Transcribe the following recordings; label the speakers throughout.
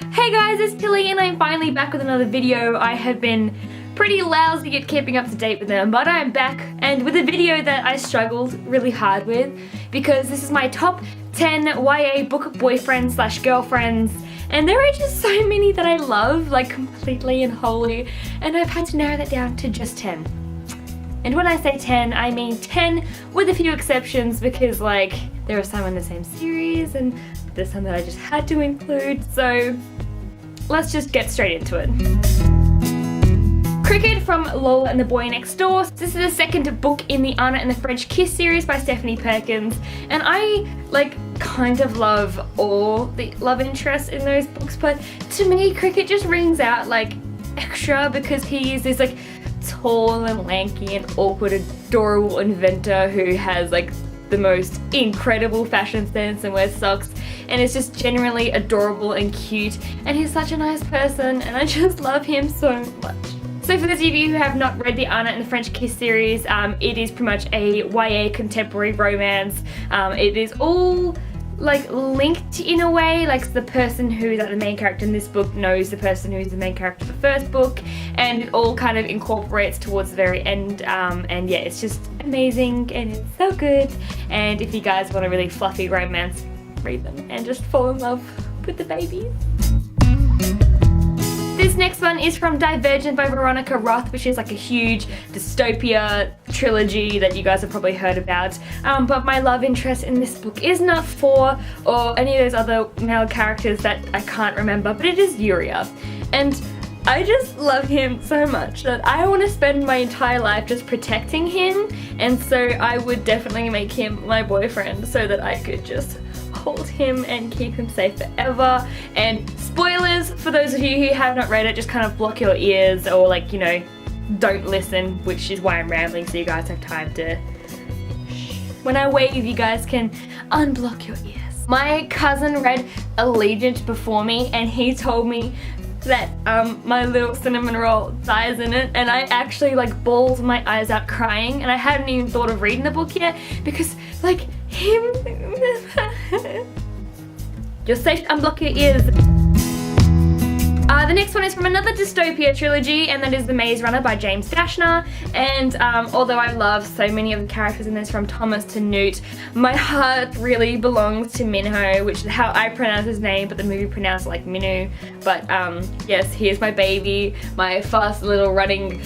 Speaker 1: Hey guys, it's Tilly and I'm finally back with another video. I have been pretty lousy at keeping up to date with them, but I'm back and with a video that I struggled really hard with because this is my top 10 YA book boyfriends slash girlfriends, and there are just so many that I love, like completely and wholly, and I've had to narrow that down to just 10. And when I say 10, I mean 10 with a few exceptions because like there are some in the same series and there's some that I just had to include, so let's just get straight into it. Cricket from Lola and the Boy Next Door. This is the second book in the Anna and the French Kiss series by Stephanie Perkins, and I kind of love all the love interests in those books, but to me Cricket just rings out like extra because he is this like tall and lanky and awkward adorable inventor who has like the most incredible fashion sense and wears socks and is just generally adorable and cute, and he's such a nice person and I just love him so much. So for those of you who have not read the Anna and the French Kiss series, it is pretty much a YA contemporary romance. It is all like linked in a way, like the person who's like the main character in this book knows the person who's the main character in the first book, and it all kind of incorporates towards the very end, and yeah, it's just amazing and it's so good. And if you guys want a really fluffy romance, read them and just fall in love with the babies. This next one is from Divergent by Veronica, Roth, which is like a huge dystopia trilogy that you guys have probably heard about. But my love interest in this book is not For or any of those other male characters that I can't remember, but it is Uriah. And I just love him so much that I want to spend my entire life just protecting him, and so I would definitely make him my boyfriend so that I could just hold him and keep him safe forever. And spoilers for those of you who have not read it, just kind of block your ears or like, you know, don't listen, which is why I'm rambling so you guys have time to when I wave you guys can unblock your ears. My cousin read Allegiant before me and he told me that my little cinnamon roll dies in it, and I actually like bawled my eyes out crying, and I hadn't even thought of reading the book yet because like him you're safe to unblock your ears. The next one is from another dystopia trilogy, and that is The Maze Runner by James Dashner. And although I love so many of the characters in this, from Thomas to Newt, my heart really belongs to Minho, which is how I pronounce his name, but the movie pronounced like Minu. But yes, he is my baby, my fast little running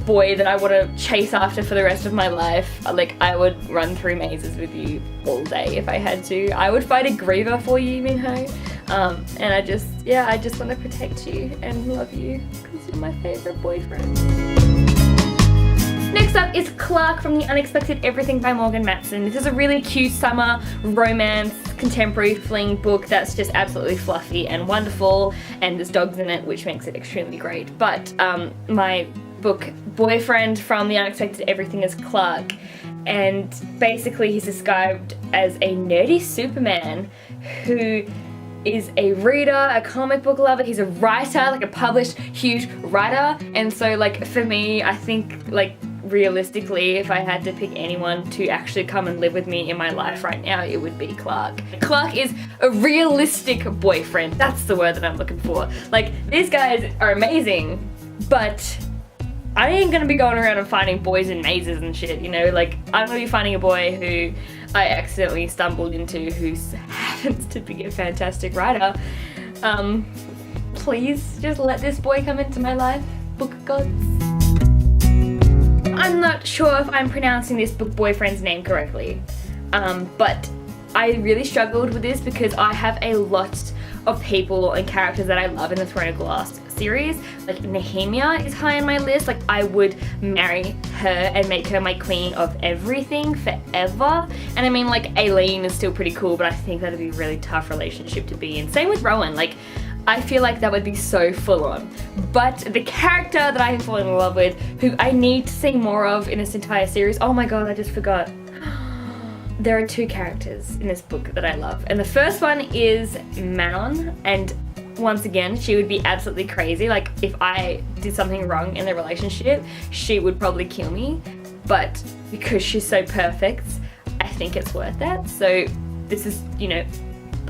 Speaker 1: boy that I want to chase after for the rest of my life. Like, I would run through mazes with you all day if I had to. I would fight a griever for you, Minho. And I just want to protect you and love you because you're my favorite boyfriend. Next up is Clark from The Unexpected Everything by Morgan Matson. This is a really cute summer romance contemporary fling book that's just absolutely fluffy and wonderful, and there's dogs in it, which makes it extremely great. But my book boyfriend from The Unexpected Everything is Clark, and basically he's described as a nerdy Superman who is a reader, a comic book lover. He's a writer, like a published huge writer, and so like for me, I think like realistically, if I had to pick anyone to actually come and live with me in my life right now, it would be Clark. Clark is a realistic boyfriend. That's the word that I'm looking for. Like, these guys are amazing, but I ain't gonna be going around and finding boys in mazes and shit, you know? Like, I'm gonna be finding a boy who I accidentally stumbled into who happens to be a fantastic writer. Please just let this boy come into my life, book gods. I'm not sure if I'm pronouncing this book boyfriend's name correctly, but I really struggled with this because I have a lot of people and characters that I love in the Throne of Glass series. Like, Nehemia is high on my list. Like, I would marry her and make her my queen of everything forever. And I mean, like, Aileen is still pretty cool, but I think that'd be a really tough relationship to be in. Same with Rowan. Like, I feel like that would be so full on. But the character that I have fallen in love with, who I need to see more of in this entire series, oh my god, I just forgot. There are two characters in this book that I love. And the first one is Manon, and once again, she would be absolutely crazy. Like, if I did something wrong in the relationship, she would probably kill me. But because she's so perfect, I think it's worth that. So this is, you know,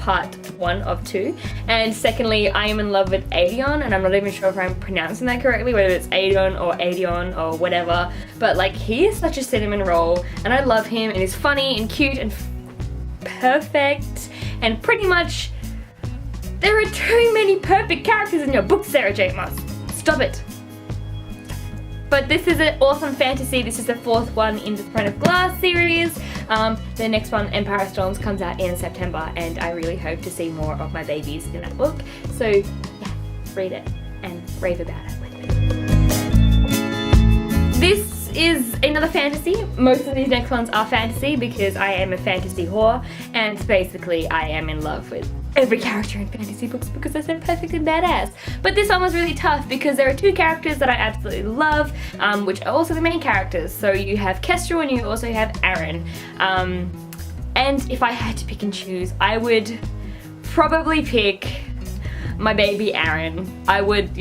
Speaker 1: part 1 of 2. And secondly, I am in love with Adion, and I'm not even sure if I'm pronouncing that correctly, whether it's Adion or whatever, but like he is such a cinnamon roll, and I love him, and he's funny and cute and perfect, and pretty much there are too many perfect characters in your book, Sarah J. Maas. Stop it. But this is an awesome fantasy. This is the 4th one in the Throne of Glass series. The next one, Empire of Storms, comes out in September, and I really hope to see more of my babies in that book. So yeah, read it and rave about it with me. This is another fantasy. Most of these next ones are fantasy because I am a fantasy whore, and basically I am in love with every character in fantasy books because they're so perfect and badass. But this one was really tough because there are 2 characters that I absolutely love, which are also the main characters. So you have Kestrel and you also have Aaron. And if I had to pick and choose, I would probably pick my baby Aaron. I would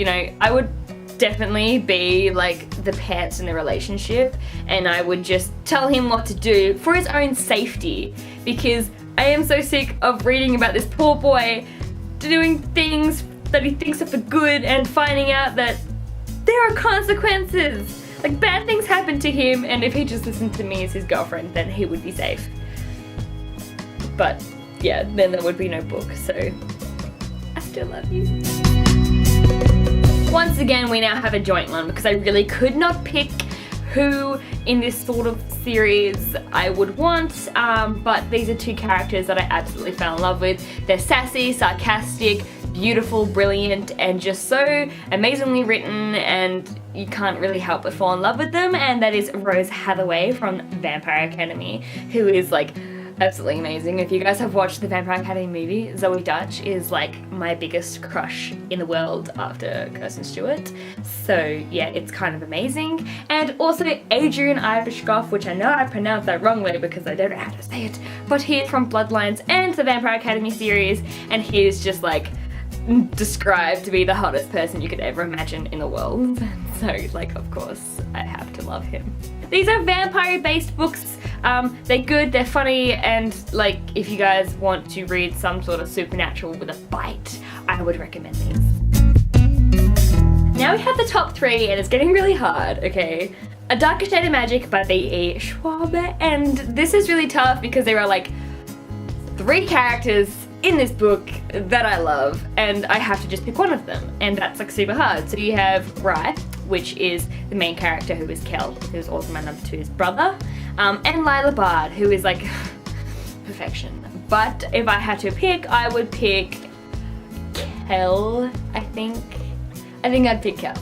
Speaker 1: definitely be like the pants in the relationship, and I would just tell him what to do for his own safety, because I am so sick of reading about this poor boy doing things that he thinks are for good and finding out that there are consequences. Like, bad things happen to him, and if he just listened to me as his girlfriend, then he would be safe. But yeah, then there would be no book, so I still love you. Once again, we now have a joint one because I really could not pick who in this sort of series I would want, but these are 2 characters that I absolutely fell in love with. They're sassy, sarcastic, beautiful, brilliant, and just so amazingly written, and you can't really help but fall in love with them, and that is Rose Hathaway from Vampire Academy, who is like absolutely amazing. If you guys have watched the Vampire Academy movie, Zoe Dutch is like my biggest crush in the world after Kirsten Stewart. So yeah, it's kind of amazing. And also Adrian Ivashkov, which I know I pronounced that wrongly because I don't know how to say it, but he's from Bloodlines and the Vampire Academy series, and he is just like described to be the hottest person you could ever imagine in the world. So like, of course, I have to love him. These are vampire-based books. They're good, they're funny, and like, if you guys want to read some sort of supernatural with a bite, I would recommend these. Now we have the top 3, and it's getting really hard, okay? A Darker Shade of Magic by B.E. Schwab, and this is really tough because there are like 3 characters in this book that I love, and I have to just pick one of them, and that's like super hard. So you have Roth, which is the main character, who is Kel, who's also my number 2's brother, and Lila Bard, who is like perfection. But if I had to pick, I would pick Kel, I think I'd pick Kel.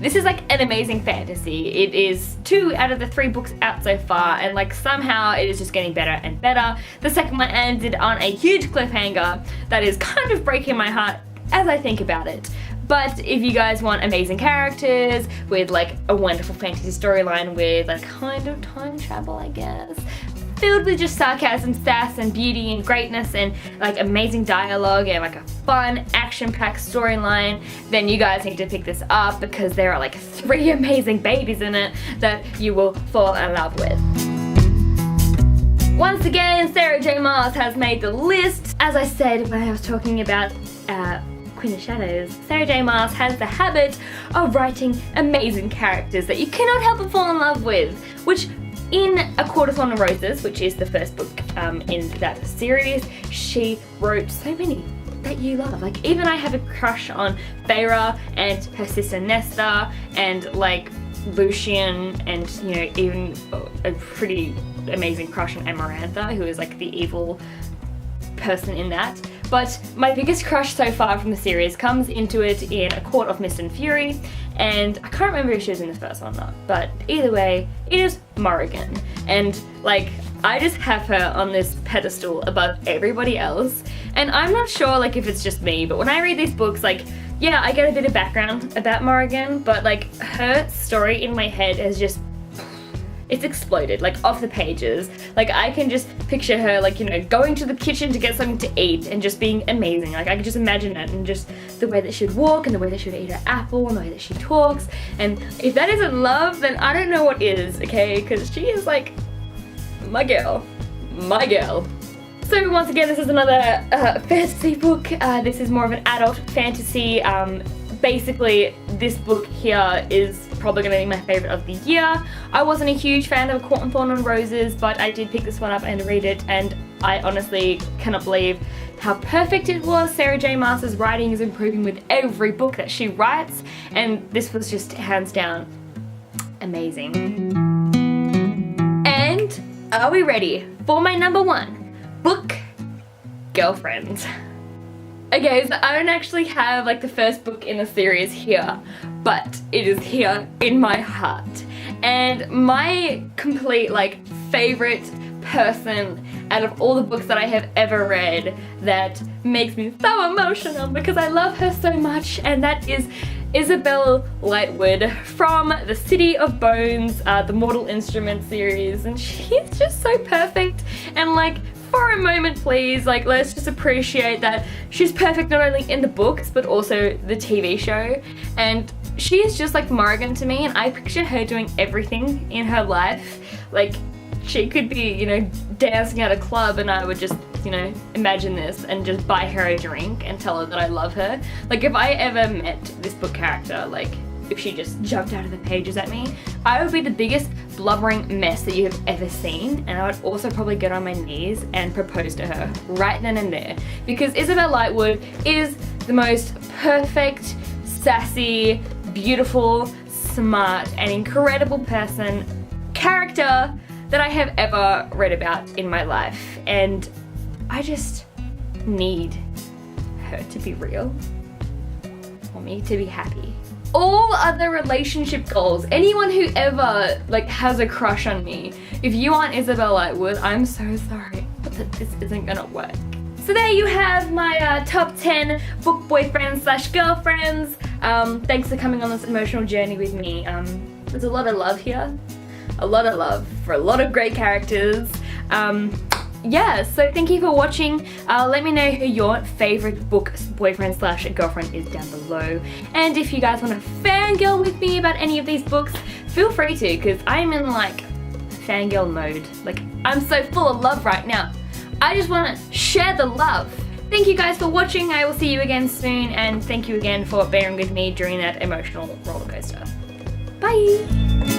Speaker 1: This is like an amazing fantasy. It is 2 out of the 3 books out so far, and like somehow it is just getting better and better. The second one ended on a huge cliffhanger that is kind of breaking my heart as I think about it. But if you guys want amazing characters with like a wonderful fantasy storyline with like kind of time travel, I guess, filled with just sarcasm, sass, and beauty and greatness, and like amazing dialogue and like a fun, action-packed storyline, then you guys need to pick this up because there are like 3 amazing babies in it that you will fall in love with. Once again, Sarah J. Maas has made the list. As I said when I was talking about Queen of Shadows, Sarah J. Maas has the habit of writing amazing characters that you cannot help but fall in love with, which in A Court of Thorns and Roses, which is the first book in that series, she wrote so many that you love. Like, even I have a crush on Feyre and her sister Nesta, and like Lucian, and you know, even a pretty amazing crush on Amarantha, who is like the evil person in that. But my biggest crush so far from the series comes into it in A Court of Mist and Fury, and I can't remember if she was in the first one or not, but either way, it is Morrigan. And like, I just have her on this pedestal above everybody else, and I'm not sure like if it's just me, but when I read these books, like, yeah, I get a bit of background about Morrigan, but like her story in my head has just, it's exploded, like off the pages. Like, I can just picture her, like, you know, going to the kitchen to get something to eat and just being amazing. Like, I can just imagine it, and just the way that she would walk, and the way that she would eat her apple, and the way that she talks. And if that isn't love, then I don't know what is, okay? Because she is like my girl. My girl. So once again, this is another fantasy book. This is more of an adult fantasy. Basically, this book here is probably going to be my favourite of the year. I wasn't a huge fan of Caught in Thorn and Roses, but I did pick this one up and read it, and I honestly cannot believe how perfect it was. Sarah J. Maas's writing is improving with every book that she writes, and this was just hands down amazing. And are we ready for my number one book, Girlfriend? Okay, so I don't actually have like the first book in the series here, but it is here in my heart. And my complete like favorite person out of all the books that I have ever read that makes me so emotional because I love her so much, and that is Isabel Lightwood from the City of Bones, the Mortal Instrument series, and she's just so perfect. And like, for a moment please, like, let's just appreciate that she's perfect not only in the books but also the TV show, and she is just like Morrigan to me, and I picture her doing everything in her life. Like, she could be, you know, dancing at a club and I would just, you know, imagine this and just buy her a drink and tell her that I love her. Like, if I ever met this book character, like, if she just jumped out of the pages at me, I would be the biggest blubbering mess that you have ever seen, and I would also probably get on my knees and propose to her right then and there, because Isabel Lightwood is the most perfect, sassy, beautiful, smart, and incredible character that I have ever read about in my life, and I just need her to be real, for me to be happy. All other relationship goals, anyone who ever like has a crush on me, if you aren't Isabel Lightwood, I'm so sorry, but this isn't gonna work. So there you have my top 10 book boyfriends / girlfriends. Thanks for coming on this emotional journey with me. There's a lot of love here. A lot of love for a lot of great characters. Yeah, so thank you for watching. Let me know who your favorite book boyfriend / girlfriend is down below. And if you guys want to fangirl with me about any of these books, feel free to, because I'm in like fangirl mode. Like, I'm so full of love right now. I just want to share the love. Thank you guys for watching. I will see you again soon, and thank you again for bearing with me during that emotional roller coaster. Bye!